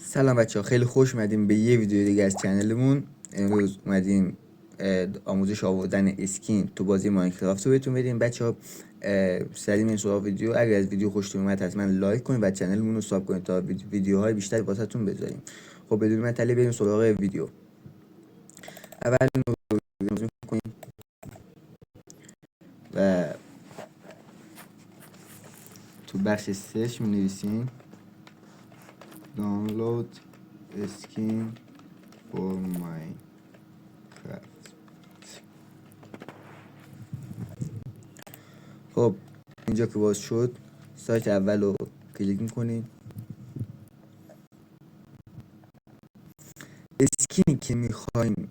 سلام بچه ها، خیلی خوش اومدیم به یه ویدیو دیگه از چنلمون. امروز اومدیم آموزش آوردن اسکین تو بازی ماینکرافت رو بهتون بدیم. بچه ها سریع این سراغ ویدیو. اگر از ویدیو خوشتون اومد حتما لایک کنید و چنلمون رو سابسکرایب کنید تا ویدیوهای بیشتری واسهتون بذاریم. خب بدون مطلب بریم سراغ ویدیو. اول رو کنیم و تو بخش سرچ می نویسیم دانلود اسکین فور ماینکرافت. خب اینجا که باز شد سایت اول رو کلیک میکنید. اسکینی که میخوایم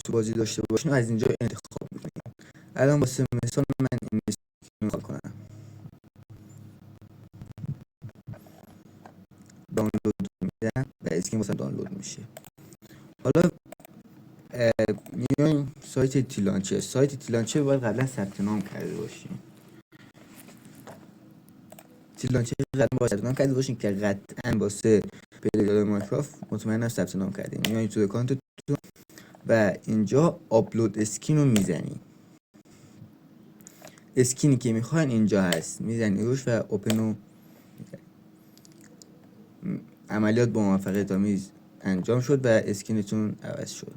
تو بازی داشته باشیم از اینجا انتخاب میکنیم. الان واسه مثال من این اسکین انتخاب کنم، دانلود میدم و اسکین واسه دانلود میشه. حالا میایم سایت تیلانچر. سایت تیلانچر باید قبلا ثبت نام کرده باشیم. تیلانچر قبلا باید ثبت نام کرده باشین که قطعا واسه پلیرهای ماینکرافت مطمئنم ثبت نام کردین. میایم تو اکانتتون و اینجا آپلود اسکین رو میزنی. اسکینی که میخواین اینجا هست، میزنی روش و اوپن رو. عملیات با موفقیت آمیز انجام شد و اسکینتون عوض شد.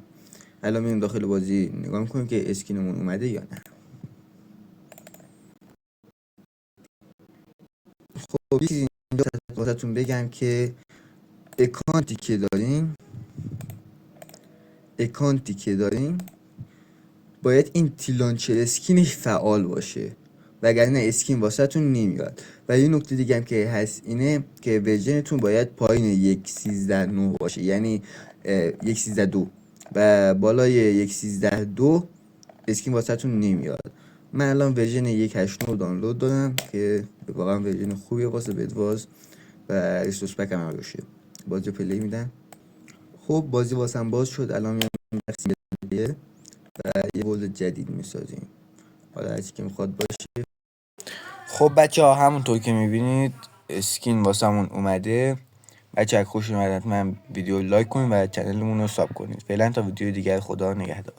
الان میریم داخل بازی نگاه میکنیم که اسکینمون اومده یا نه. خب یه چیزی اینجا واسهتون بگم که اکانتی که دارین باید این تیلانچر اسکینش فعال باشه وگرنه اسکین واسهتون نمیاد. و یه نکته دیگه هم که هست اینه که ورژنتون باید پایین 1.13.9 باشه، یعنی 1.13.2 و بالای 1.13.2 اسکین واسهتون نمیاد. من الان ورژن 1.8.9 دانلود دارم که واقعا ورژن خوبیه واسه بدواز و ریسورس پک هم باشه. بازی پلی میدم. خب بازی واسم باز شد. الان میام و یه ورلد جدید میسازیم. حالا هرچی که میخواد باشه. خب بچه ها همونطور که میبینید اسکین واسمون اومده. بچه ها خوش اومد حتما ویدیو لایک کنید و چنلمون رو ساب کنید. فعلا تا ویدیو دیگر، خدا نگهدار.